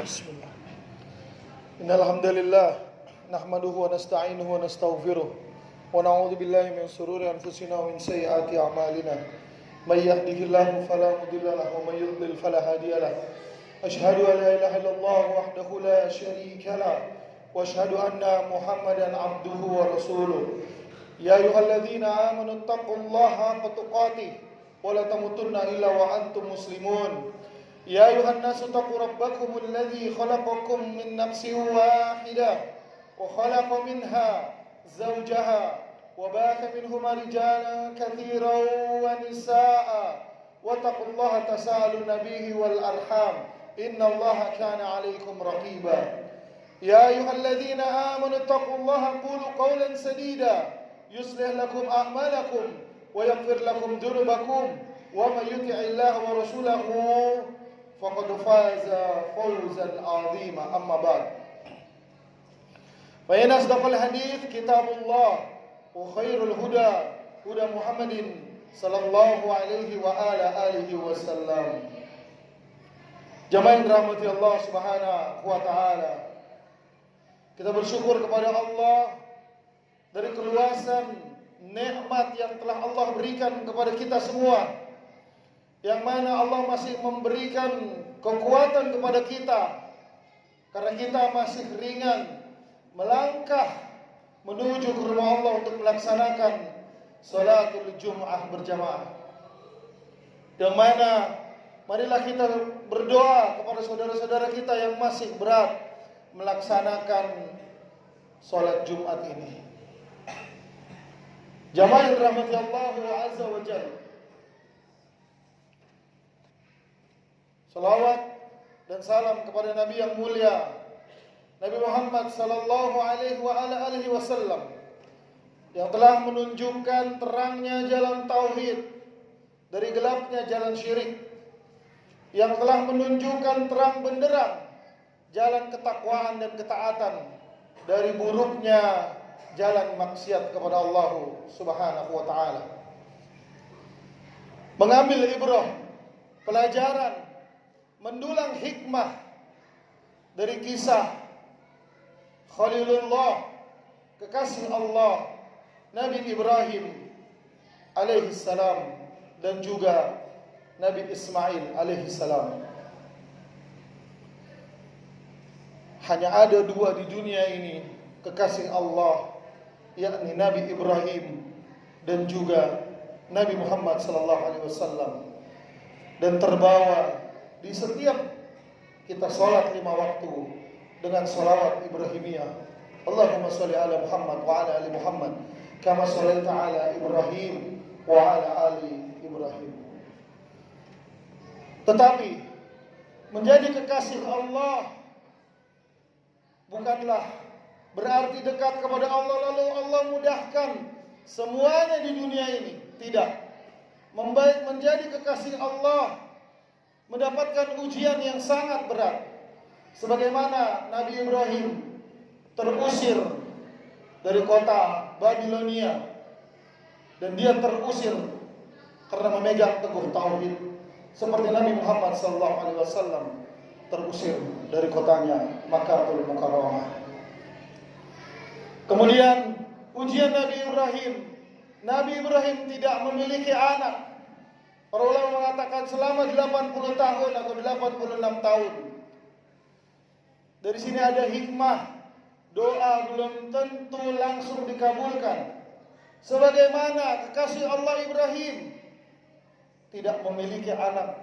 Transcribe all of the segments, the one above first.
Bismillah. Innal hamdalillah nahmaduhu wa nasta'inuhu wa nastaghfiruh wa na'udzu billahi min shururi anfusina wa min sayyiati a'malina. May yahdihillahu fala mudilla lahu wa may yudlil fala hadiya lahu. Asyhadu an la ilaha illallah wahdahu la syarika lahu wa asyhadu anna Muhammadan 'abduhu wa rasuluh. Ya ayyuhalladzina amanu taqullaha haqqa tuqatih wa la tamutunna illa wa antum muslimun. Ya ayuhan nasu taqu rabbakum alladhi khalaqakum min nafsin wahidah wa khalaqa minha zawjaha wa batha minhuma rijalan katsiran wa nisaa'a wattaqullaha tasaaluna bihi wal arham innallaha kana 'alaykum raqiba. Ya ayyuhalladzina amanu taqullaha qulu qawlan sadida yuslih lakum a'malakum wa yaghfir lakum dhunubakum wa may yuti'illaha wa rasulahu faqad faza fawzan 'azima. Amma ba'd. Fa inna asdaqal hadits kitabullah wa khairul huda huda Muhammadin sallallahu alaihi wa ala alihi wasallam. Jamaah yang dirahmati Allah Subhanahu wa taala. Kita bersyukur kepada Allah dari keluasan nikmat yang telah Allah berikan kepada kita semua, yang mana Allah masih memberikan kekuatan kepada kita karena kita masih ringan melangkah menuju ke rumah Allah untuk melaksanakan salatul Jum'ah berjamaah. Yang mana marilah kita berdoa kepada saudara-saudara kita yang masih berat melaksanakan salat Jumat ini. Jamaah yang dirahmati Allah Azza wa Jalla, salawat dan salam kepada Nabi yang mulia Nabi Muhammad sallallahu alaihi wa ala alihi wasallam, yang telah menunjukkan terangnya jalan tauhid dari gelapnya jalan syirik, yang telah menunjukkan terang benderang jalan ketakwaan dan ketaatan dari buruknya jalan maksiat kepada Allah Subhanahu wa taala. Mengambil ibrah, pelajaran, mendulang hikmah dari kisah Khalilullah, kekasih Allah, Nabi Ibrahim alaihi salam, dan juga Nabi Ismail alaihi salam. Hanya ada dua di dunia ini kekasih Allah, yakni Nabi Ibrahim dan juga Nabi Muhammad sallallahu alaihi wasallam, dan terbawa di setiap kita sholat 5 waktu dengan sholawat Ibrahimiyah. Allahumma sholli ala Muhammad wa ala ali Muhammad kama shollaita ala Ibrahim wa ala ali Ibrahim. Tetapi menjadi kekasih Allah bukanlah berarti dekat kepada Allah lalu Allah mudahkan semuanya di dunia ini. Tidak. Menjadi kekasih Allah mendapatkan ujian yang sangat berat. Sebagaimana Nabi Ibrahim terusir dari kota Babilonia, dan dia terusir karena memegang teguh tauhid, seperti Nabi Muhammad SAW terusir dari kotanya Makkahul Mukarramah. Kemudian ujian Nabi Ibrahim. Nabi Ibrahim tidak memiliki anak. Para ulama mengatakan selama 80 tahun atau 86 tahun. Dari sini ada hikmah, doa belum tentu langsung dikabulkan. Sebagaimana kekasih Allah Ibrahim tidak memiliki anak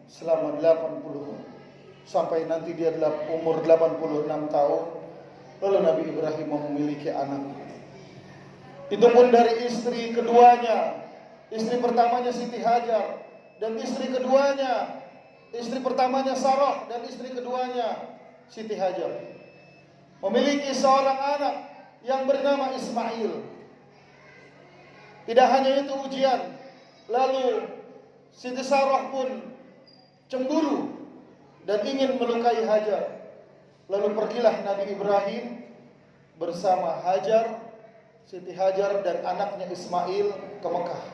selama 80 sampai nanti dia umur 86 tahun, lalu Nabi Ibrahim memiliki anak. Itu pun dari istri keduanya. Istri pertamanya Siti Hajar, dan istri keduanya, istri pertamanya Sarah, dan istri keduanya Siti Hajar. Memiliki seorang anak yang bernama Ismail. Tidak hanya itu ujian, lalu Siti Sarah pun cemburu dan ingin melukai Hajar. Lalu pergilah Nabi Ibrahim bersama Hajar, Siti Hajar, dan anaknya Ismail ke Mekah.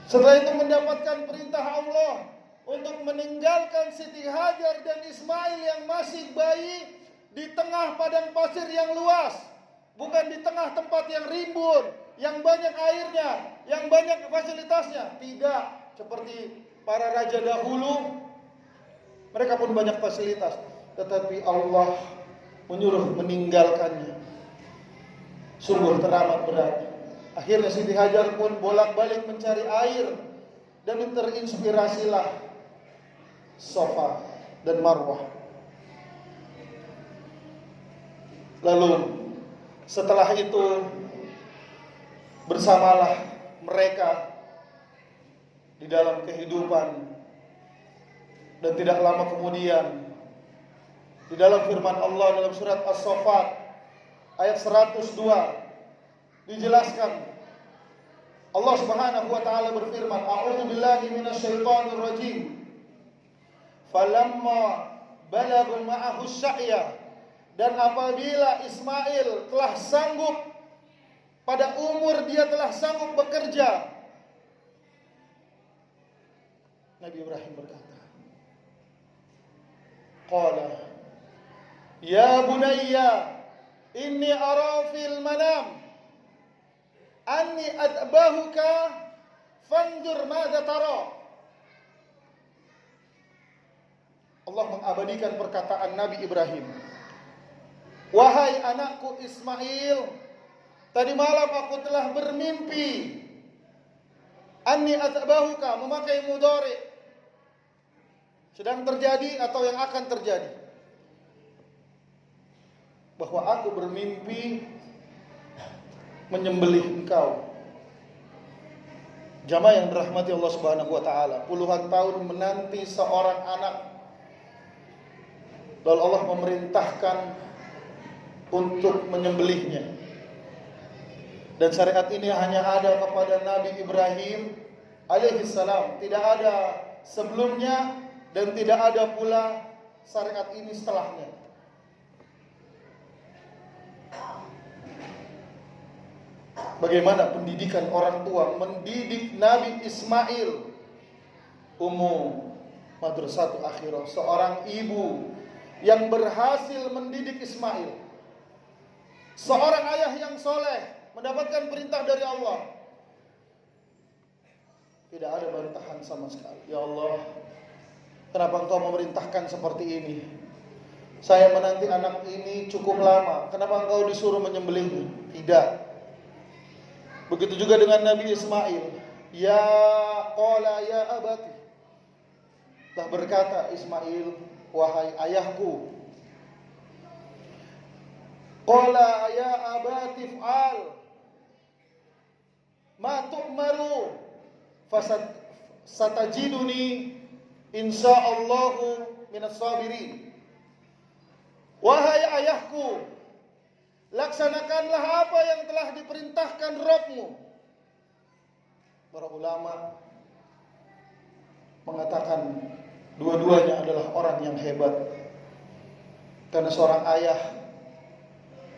Setelah itu mendapatkan perintah Allah untuk meninggalkan Siti Hajar dan Ismail yang masih bayi di tengah padang pasir yang luas, bukan di tengah tempat yang rimbun, yang banyak airnya, yang banyak fasilitasnya. Tidak seperti para raja dahulu, mereka pun banyak fasilitas, tetapi Allah menyuruh meninggalkannya. Sungguh teramat berat. Akhirnya Siti Hajar pun bolak-balik mencari air, dan terinspirasilah Safa dan Marwah. Lalu setelah itu bersamalah mereka di dalam kehidupan, dan tidak lama kemudian di dalam firman Allah dalam surat As-Saffat ayat 102 dijelaskan, Allah Subhanahu wa taala berfirman, A'udzu billahi minasyaitonir rajim. Falamma balagu ma'ahu sya'ya, dan apabila Ismail telah sanggup, pada umur dia telah sanggup bekerja, Nabi Ibrahim berkata, qala ya bunayya inni ara fil manam anni adbahuka fanzur madza tara. Allah mengabadikan perkataan Nabi Ibrahim. Wahai anakku Ismail, tadi malam aku telah bermimpi. Anni adbahuka, memakai mudhari, sedang terjadi atau yang akan terjadi, bahwa aku bermimpi menyembelih engkau. Jamaah yang dirahmati Allah Subhanahu wa taala, puluhan tahun menanti seorang anak, lalu Allah memerintahkan untuk menyembelihnya. Dan syariat ini hanya ada kepada Nabi Ibrahim alaihissalam, tidak ada sebelumnya dan tidak ada pula syariat ini setelahnya. Bagaimana pendidikan orang tua mendidik Nabi Ismail? Ummu Madrasatul Akhirah, seorang ibu yang berhasil mendidik Ismail. Seorang ayah yang soleh mendapatkan perintah dari Allah, tidak ada bantahan sama sekali. Ya Allah, kenapa engkau memerintahkan seperti ini? Saya menanti anak ini cukup lama, kenapa engkau disuruh menyembelihnya? Tidak. Begitu juga dengan Nabi Ismail. Ya qala ya abati, telah berkata Ismail, wahai ayahku. Qala ya abati fa'al ma tu'maru satajiduni insyaallahu minas sabirin. Wahai ayahku, laksanakanlah apa yang telah diperintahkan Rabbmu. Para ulama mengatakan dua-duanya adalah orang yang hebat. Karena seorang ayah,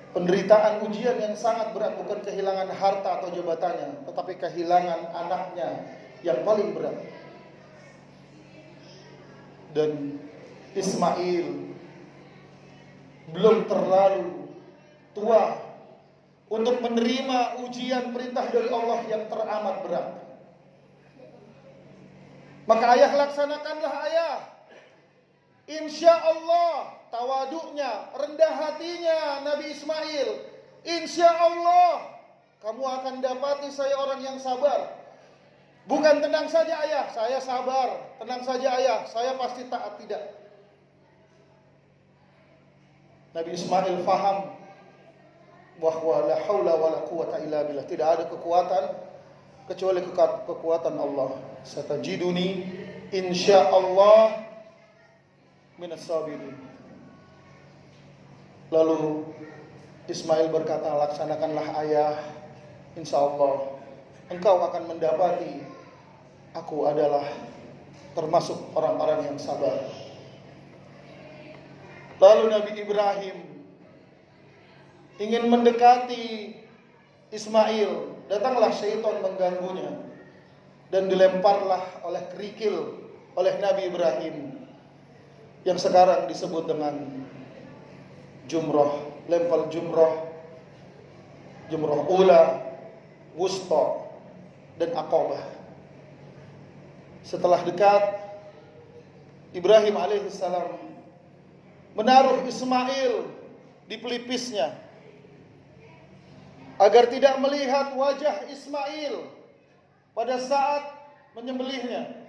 penderitaan ujian yang sangat berat bukan kehilangan harta atau jabatannya, tetapi kehilangan anaknya yang paling berat. Dan Ismail belum terlalu tua untuk menerima ujian perintah dari Allah yang teramat berat. Maka ayah, laksanakanlah ayah. Insya Allah, tawaduknya, rendah hatinya Nabi Ismail. Insya Allah kamu akan dapati saya orang yang sabar. Bukan tenang saja ayah, saya sabar. Tenang saja ayah, saya pasti taat. Tidak. Nabi Ismail faham bahwa la haula wala quwata illa billah, tidak ada kekuatan kecuali kekuatan Allah. Satajiduni insyaallah minas sabirin. Lalu Ismail berkata, laksanakanlah ayah, insyaallah engkau akan mendapati aku adalah termasuk orang-orang yang sabar. Lalu Nabi Ibrahim ingin mendekati Ismail, datanglah syaitan mengganggunya dan dilemparlah oleh kerikil oleh Nabi Ibrahim yang sekarang disebut dengan jumrah, lempar jumrah, jumrah ula, wusta, dan aqabah. Setelah dekat, Ibrahim alaihissalam menaruh Ismail di pelipisnya agar tidak melihat wajah Ismail pada saat menyembelihnya.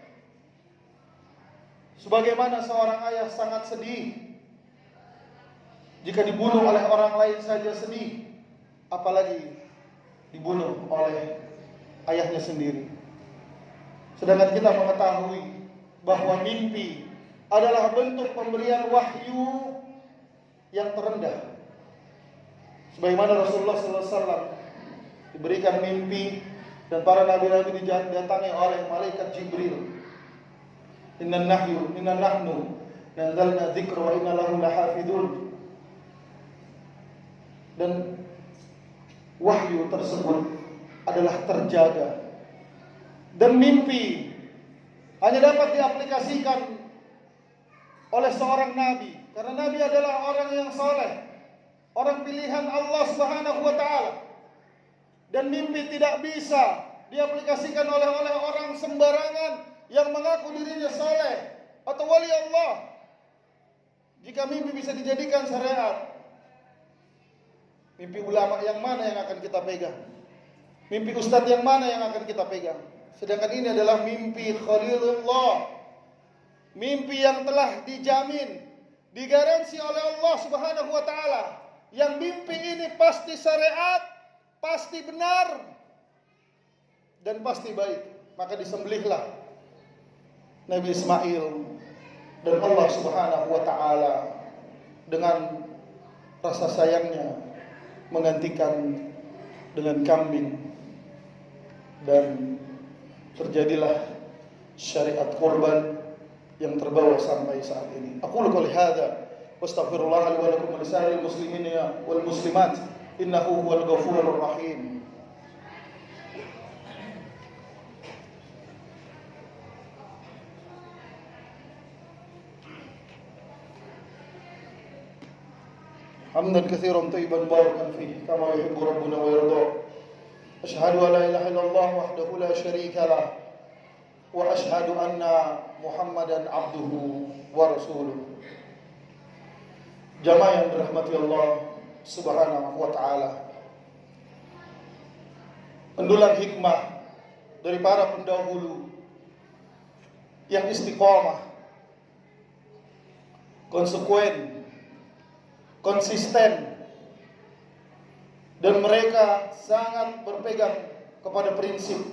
Sebagaimana seorang ayah sangat sedih jika dibunuh oleh orang lain saja sedih, apalagi dibunuh oleh ayahnya sendiri. Sedangkan kita mengetahui bahwa mimpi adalah bentuk pemberian wahyu yang terendah. Sebagaimana Rasulullah SAW diberikan mimpi dan para nabi-nabi didatangi oleh malaikat Jibril. Inna nahnu nazzalna dzikra wa inna lahu lahafidun. Dan wahyu tersebut adalah terjaga. Dan mimpi hanya dapat diaplikasikan oleh seorang nabi, karena nabi adalah orang yang soleh, orang pilihan Allah Subhanahu wa taala. Dan mimpi tidak bisa diaplikasikan oleh orang sembarangan yang mengaku dirinya saleh atau wali Allah. Jika mimpi bisa dijadikan syariat, mimpi ulama yang mana yang akan kita pegang? Mimpi ustadz yang mana yang akan kita pegang? Sedangkan ini adalah mimpi Khalilullah, mimpi yang telah dijamin, digaransi oleh Allah Subhanahu wa taala. Yang mimpi ini pasti syariat, pasti benar, dan pasti baik. Maka disembelihlah Nabi Ismail, dan Allah Subhanahu wa taala dengan rasa sayangnya menggantikan dengan kambing, dan terjadilah syariat kurban yang terbawa sampai saat ini. Aku qouli hadza wastaghfirullah li wa lakum wa lisa'iril muslimina wal muslimat innahu huwal ghafurur rahim. حمدا كثيرا طيبا باركا فيه كما يحب ربنا ويرضى. أشهد أن لا إله إلا الله وحده لا شريك له وأشهد أن محمدا عبده ورسوله. Jamaah yang dirahmati Allah Subhanahu wa taala, pendulang hikmah dari para pendahulu yang istiqomah, konsekuen, konsisten, dan mereka sangat berpegang kepada prinsip.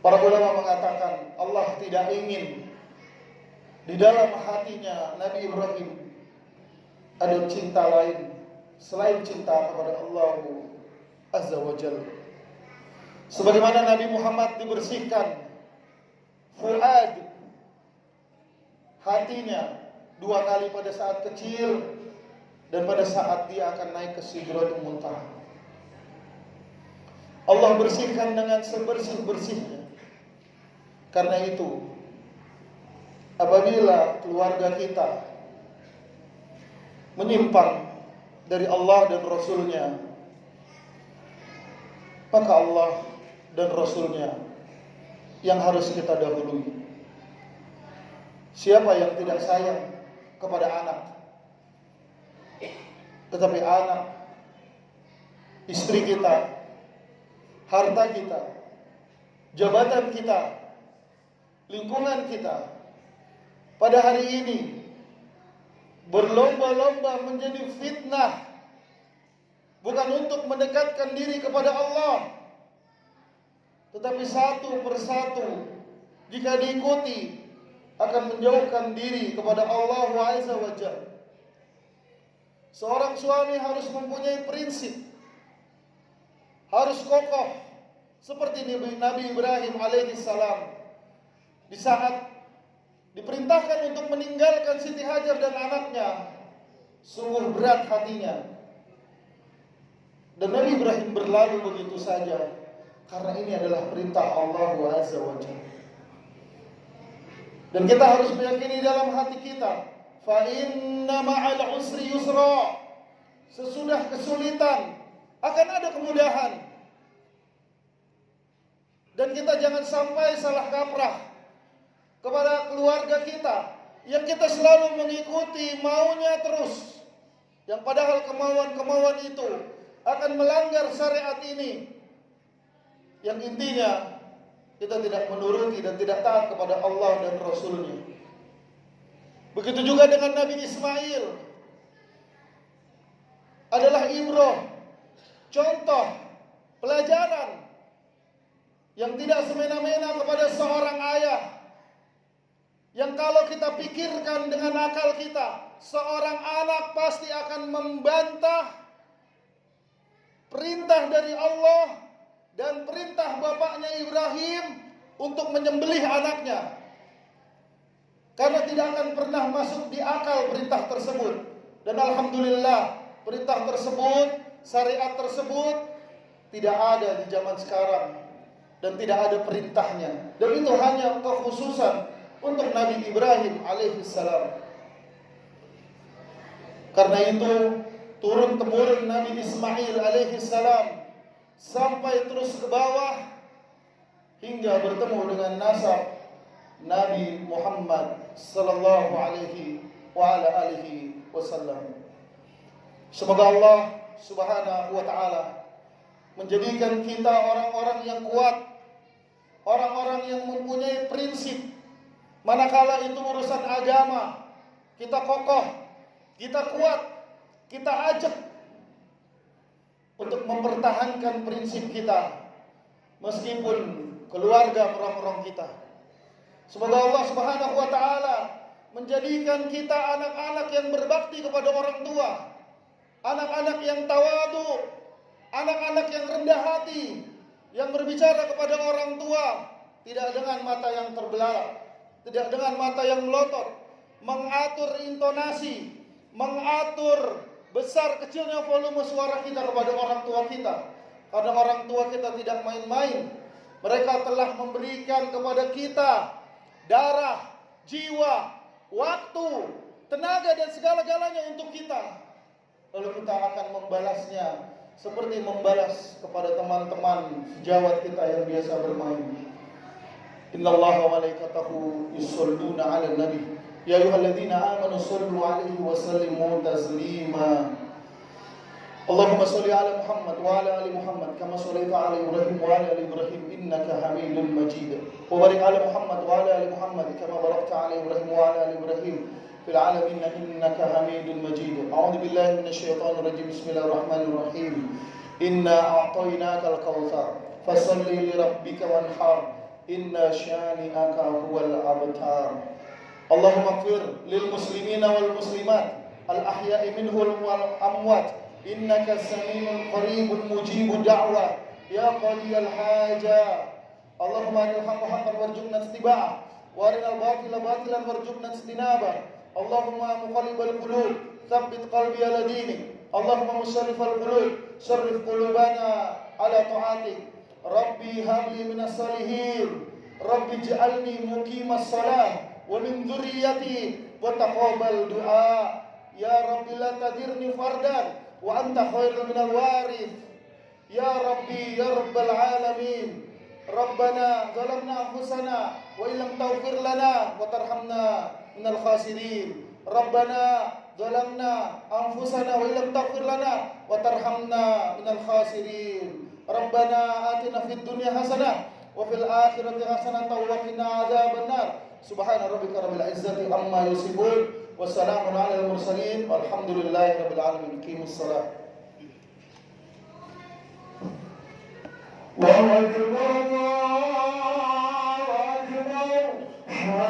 Para ulama mengatakan Allah tidak ingin di dalam hatinya Nabi Ibrahim ada cinta lain selain cinta kepada Allah Azza wa Jalla. Sebagaimana Nabi Muhammad dibersihkan fuad, hatinya, 2 kali pada saat kecil dan pada saat dia akan naik ke Sidratul Muntaha. Allah bersihkan dengan sebersih-bersihnya. Karena itu, apabila keluarga kita menyimpang dari Allah dan Rasulnya, maka Allah dan Rasulnya yang harus kita dahului. Siapa yang tidak sayang kepada anak, tetapi anak, istri kita, harta kita, jabatan kita, lingkungan kita, pada hari ini berlomba-lomba menjadi fitnah, bukan untuk mendekatkan diri kepada Allah, tetapi satu persatu jika diikuti akan menjauhkan diri kepada Allah Azza wa Jalla. Seorang suami harus mempunyai prinsip, harus kokoh seperti Nabi Ibrahim alaihissalam. Di saat diperintahkan untuk meninggalkan Siti Hajar dan anaknya, sungguh berat hatinya. Dan Nabi Ibrahim berlalu begitu saja, karena ini adalah perintah Allah Azza wa Jalla. Dan kita harus meyakini dalam hati kita, fa inna ma'al usri yusra. Sesudah kesulitan akan ada kemudahan. Dan kita jangan sampai salah kaprah kepada keluarga kita yang kita selalu mengikuti maunya terus, yang padahal kemauan-kemauan itu akan melanggar syariat ini, yang intinya kita tidak menuruti dan tidak taat kepada Allah dan Rasul-Nya. Begitu juga dengan Nabi Ismail, adalah ibrah, contoh, pelajaran yang tidak semena-mena kepada seorang ayah, yang kalau kita pikirkan dengan akal kita, seorang anak pasti akan membantah perintah dari Allah dan perintah bapaknya Ibrahim untuk menyembelih anaknya, karena tidak akan pernah masuk di akal perintah tersebut. Dan alhamdulillah, perintah tersebut, syariat tersebut tidak ada di zaman sekarang dan tidak ada perintahnya. Dan itu hanya kekhususan untuk Nabi Ibrahim alaihissalam. Karena itu turun temurun Nabi Ismail alaihissalam sampai terus ke bawah hingga bertemu dengan nasab Nabi Muhammad sallallahu alaihi wa ala alihi wasallam. Semoga Allah Subhanahu wa taala menjadikan kita orang-orang yang kuat, orang-orang yang mempunyai prinsip. Manakala itu urusan agama, kita kokoh, kita kuat, kita ajak untuk mempertahankan prinsip kita meskipun keluarga merongrong kita. Semoga Allah Subhanahu wa taala menjadikan kita anak-anak yang berbakti kepada orang tua, anak-anak yang tawadu, anak-anak yang rendah hati, yang berbicara kepada orang tua tidak dengan mata yang terbelalak, tidak dengan mata yang melotot, mengatur intonasi, mengatur besar kecilnya volume suara kita kepada orang tua kita. Karena orang tua kita tidak main-main. Mereka telah memberikan kepada kita darah, jiwa, waktu, tenaga dan segala-galanya untuk kita. Lalu kita akan membalasnya seperti membalas kepada teman-teman sejawat kita yang biasa bermain. Innallaha wa malaikatahu yusholluna 'alan nabi. Ya ayyuhalladzina amanu shallu 'alaihi wa sallimu taslima. Allahumma shalli 'ala Muhammad wa 'ala ali Muhammad kama shallaita 'ala Ibrahim wa 'ala ali Ibrahim innaka Hamidum Majid. Wa barik 'ala Muhammad wa 'ala ali Muhammad kama barakta 'ala Ibrahim wa 'ala ali Ibrahim fil 'alamin innaka Hamidum Majid. A'udzu billahi minasy syaithanir rajim. Bismillahirrahmanirrahim. Inna a'tainakal kautsar fashalli li rabbika wanhar. Inna syani'aka huwal abtar. Allahumma ighfir lil muslimina wal muslimat al ahya'i minhum wal amwat innaka samiun qaribun mujibud da'wah ya qadiyal haja. Allahumma aril haqqa haqqan warzuqna ittiba'ah wa arinal batila batilan warzuqna ijtinabah. Allahumma muqallibal qulub tsabbit qalbi ala dinik. Allahumma musarrifal qulub sarrif qulubana ala ta'atik. Rabbi habli minas salihin. Rabbi ij'alni muqimas salah wa min dzurriyyati wa taqabbal du'a. Ya Rabbi la tadirni fardan wa anta khairul minal warith. Ya Rabbi ya rabbal alamin. Rabbana zalamna anfusana wa illam taghfir lana wa tarhamna minal khasirin. Rabbana zalamna anfusana wa illam taghfir lana wa tarhamna minal khasirin. Rabbana atina fid dunya hasanah wa fil akhirati hasanah wa qina adzabannar. Subhana rabbika rabbil izzati amma yasifun wa salamun alal mursalin walhamdulillahi rabbil alamin. Qimus shalah. Allahu akbar.